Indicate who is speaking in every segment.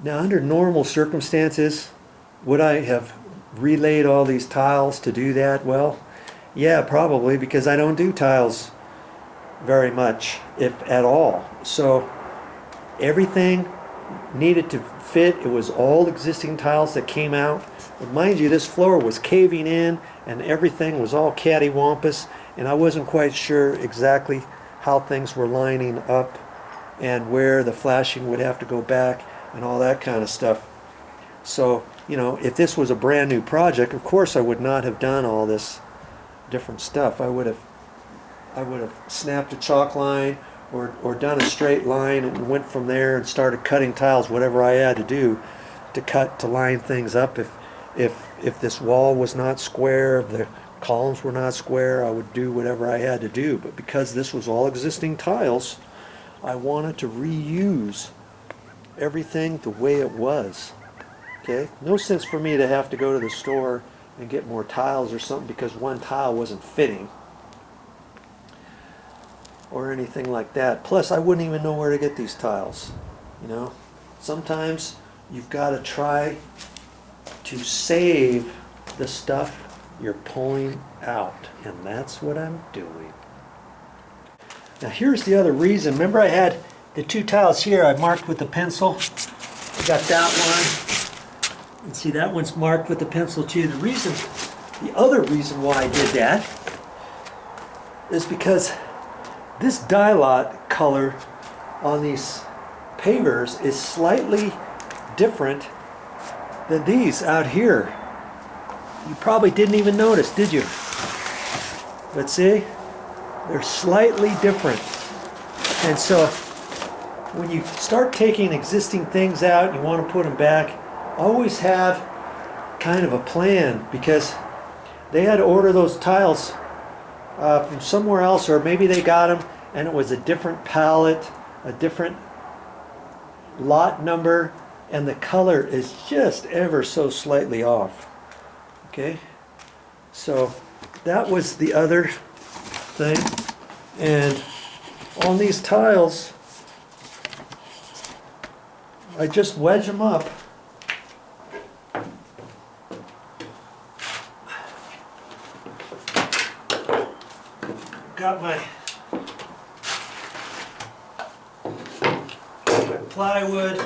Speaker 1: Now, under normal circumstances, would I have relayed all these tiles to do that? Well, yeah, probably, because I don't do tiles very much, if at all. So everything needed to fit. It was all existing tiles that came out. But mind you, this floor was caving in and everything was all cattywampus, and I wasn't quite sure exactly how things were lining up and where the flashing would have to go back and all that kind of stuff. So, you know, if this was a brand new project, of course I would not have done all this different stuff. I would have snapped a chalk line or done a straight line and went from there and started cutting tiles, whatever I had to do to line things up. If this wall was not square, if the columns were not square, I would do whatever I had to do. But because this was all existing tiles, I wanted to reuse everything the way it was. Okay? No sense for me to have to go to the store and get more tiles or something because one tile wasn't fitting or anything like that. Plus, I wouldn't even know where to get these tiles. You know, sometimes you've got to try to save the stuff you're pulling out, and that's what I'm doing. Now here's the other reason. Remember, I had the two tiles here I marked with the pencil. I got that one, and see, that one's marked with the pencil too. The other reason why I did that is because this dye lot color on these pavers is slightly different than these out here. You probably didn't even notice, did you? But see, they're slightly different. And so when you start taking existing things out, you want to put them back, always have kind of a plan, because they had to order those tiles from somewhere else, or maybe they got them and it was a different palette, a different lot number, and the color is just ever so slightly off. Okay, so that was the other thing. And on these tiles, I just wedge them up. Got my plywood,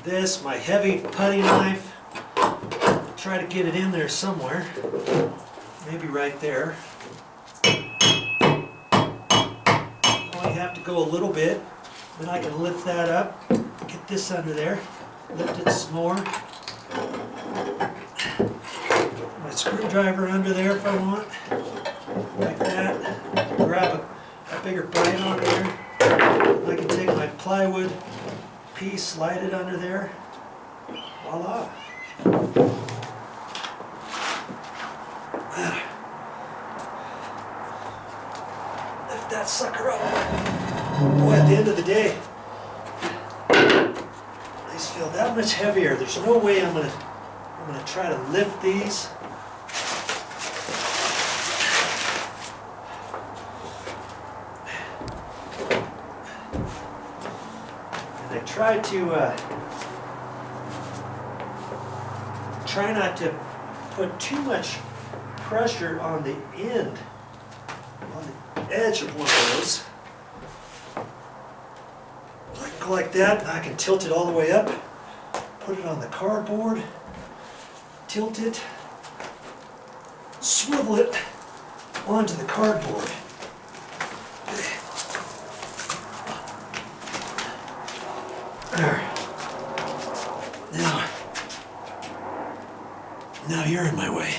Speaker 1: this, my heavy putty knife. Try to get it in there somewhere, maybe right there. Only have to go a little bit, then I can lift that up, get this under there, lift it some more. My screwdriver under there if I want, like that. Grab a bigger bite on there. I can take my plywood piece, slide it under there. Voila. Lift that sucker up. Boy, at the end of the day, these feel that much heavier. There's no way I'm gonna try to lift these. And I try not to put too much pressure on the end, on the edge of one of those. I can go like that, and I can tilt it all the way up, put it on the cardboard, tilt it, swivel it onto the cardboard. There. Now you're in my way.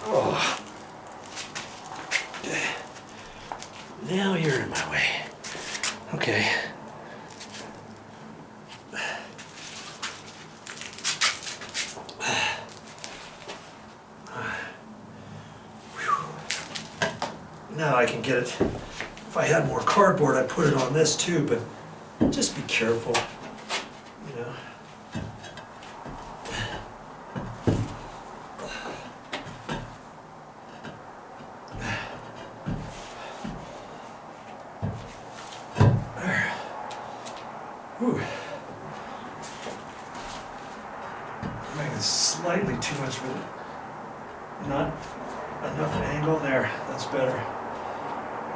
Speaker 1: Oh. Now you're in my way. Okay. Now I can get it. If I had more cardboard, I'd put it on this too, but just be careful, you know. Whew. Making slightly too much with it. Not enough angle there. That's better.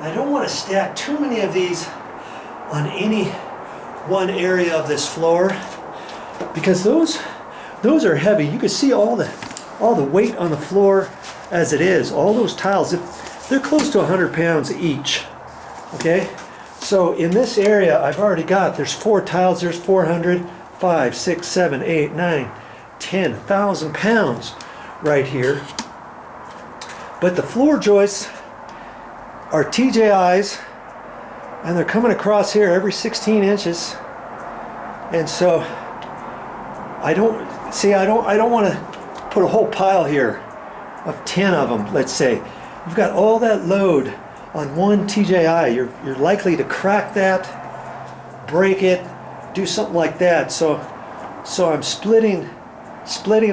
Speaker 1: I don't want to stack too many of these on any one area of this floor because those are heavy. You can see all the weight on the floor as it is. All those tiles, they're close to 100 pounds each. Okay, so in this area I've already got, there's 4 tiles. There's 400, 5, 6, 7, 8, 9, 10,000 pounds right here. But the floor joists are TJIs, and they're coming across here every 16 inches. And so I don't want to put a whole pile here of 10 of them, let's say. You've got all that load on one TJI. You're likely to crack that, break it, do something like that. So I'm splitting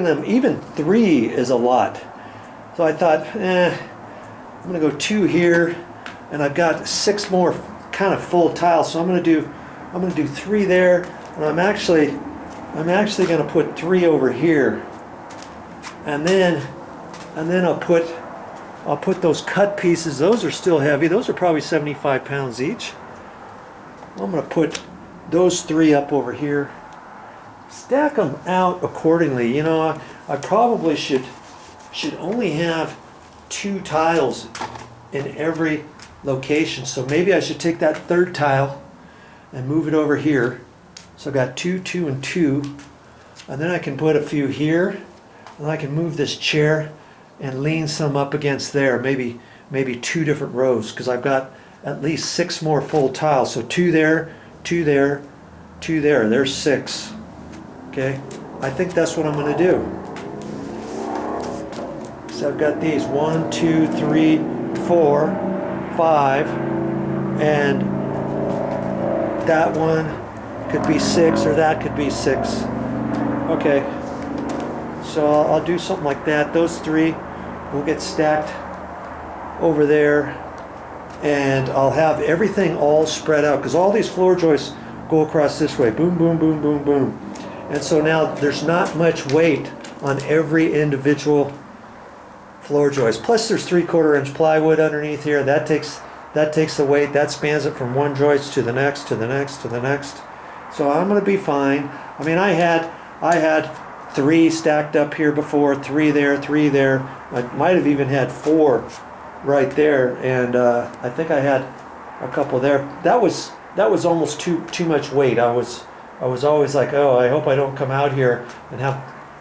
Speaker 1: them. Even 3 is a lot. So I thought, I'm gonna go 2 here, and I've got 6 more kind of full tiles. So I'm gonna do 3 there, and I'm actually gonna put 3 over here, and then I'll put those cut pieces. Those are still heavy. Those are probably 75 pounds each. I'm gonna put those 3 up over here. Stack them out accordingly. You know, I probably should only have 2 tiles in every location. So maybe I should take that 3rd tile and move it over here. So I've got 2, 2, and 2. And then I can put a few here. And I can move this chair and lean some up against there. Maybe 2 different rows, because I've got at least 6 more full tiles. So 2 there, 2 there, 2 there. There's 6. Okay? I think that's what I'm going to do. So I've got these 1, 2, 3, 4, 5, and that one could be 6, or that could be 6. Okay, so I'll do something like that. Those 3 will get stacked over there, and I'll have everything all spread out, because all these floor joists go across this way. Boom, boom, boom, boom, boom. And so now there's not much weight on every individual floor joist. Plus there's 3/4 inch plywood underneath here. That takes the weight. That spans it from one joist to the next, to the next, to the next. So I'm going to be fine. I mean, I had 3 stacked up here before, 3 there, 3 there. I might have even had 4 right there, and I think I had a couple there. That was almost too much weight. I was always like, oh, I hope I don't come out here and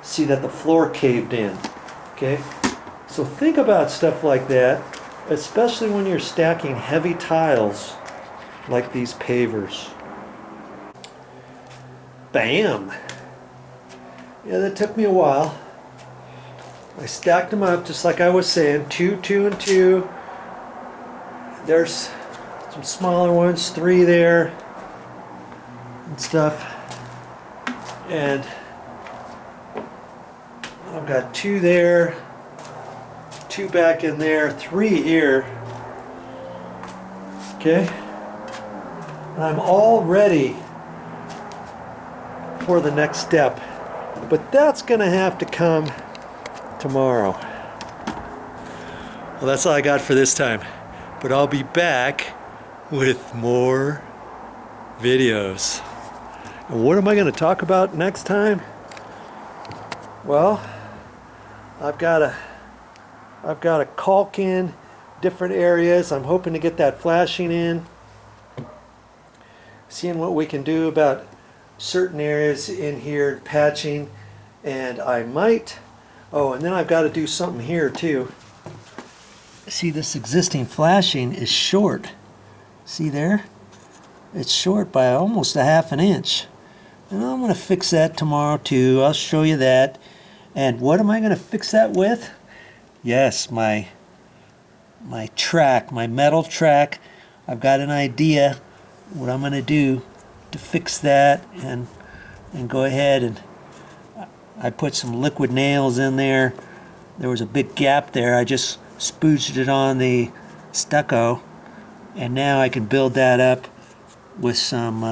Speaker 1: see that the floor caved in. Okay. So think about stuff like that, especially when you're stacking heavy tiles like these pavers. Bam! Yeah, that took me a while. I stacked them up just like I was saying, 2, 2, and 2. There's some smaller ones, 3 there and stuff. And I've got 2 there. 2 back in there, 3 here. Okay? And I'm all ready for the next step. But that's going to have to come tomorrow. Well, that's all I got for this time. But I'll be back with more videos. And what am I going to talk about next time? Well, I've got to caulk in different areas. I'm hoping to get that flashing in. Seeing what we can do about certain areas in here, patching, and I might, and then I've got to do something here too. See, this existing flashing is short. See there? It's short by almost a ½ inch. And I'm going to fix that tomorrow too. I'll show you that. And what am I going to fix that with? Yes, my track, my metal track. I've got an idea what I'm going to do to fix that, and go ahead, and I put some liquid nails in there. There was a big gap there. I just spooged it on the stucco, and now I can build that up with some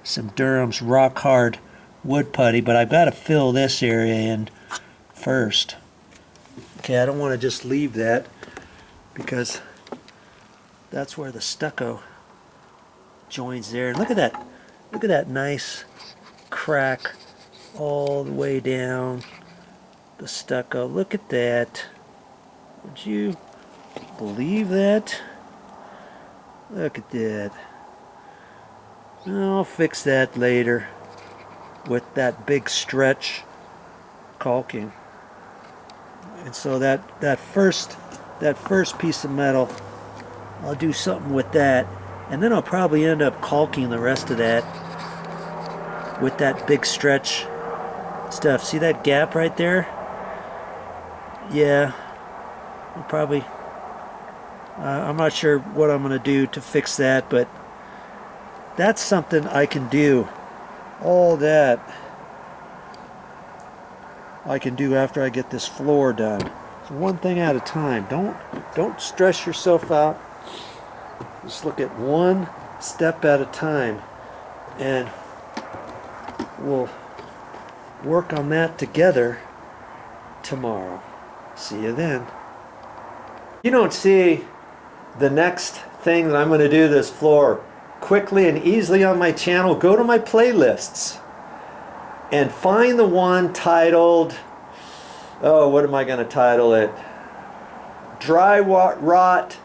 Speaker 1: some Durham's rock hard wood putty, but I've got to fill this area in first. Okay, I don't want to just leave that because that's where the stucco joins there. And look at that nice crack all the way down the stucco. Look at that. Would you believe that? Look at that. I'll fix that later with that big stretch caulking. And so that first piece of metal, I'll do something with that, and then I'll probably end up caulking the rest of that with that big stretch stuff. See that gap right there? Yeah, I'll probably, I'm not sure what I'm going to do to fix that, but that's something I can do. All that I can do after I get this floor done. So one thing at a time. Don't stress yourself out. Just look at one step at a time, and we'll work on that together tomorrow. See you then. You don't see the next thing that I'm going to do this floor quickly and easily on my channel. Go to my playlists and find the one titled, oh, what am I going to title it? Dry Rot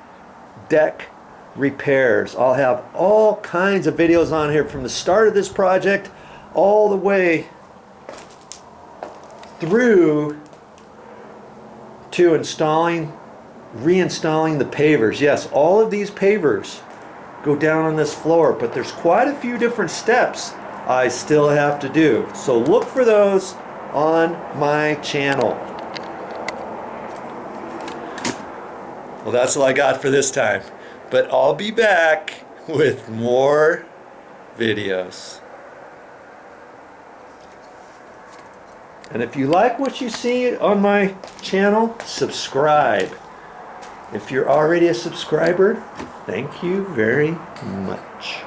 Speaker 1: Deck Repairs. I'll have all kinds of videos on here from the start of this project all the way through to reinstalling the pavers. Yes, all of these pavers go down on this floor, but there's quite a few different steps I still have to do. So look for those on my channel. Well, that's all I got for this time, but I'll be back with more videos. And if you like what you see on my channel, subscribe. If you're already a subscriber, thank you very much.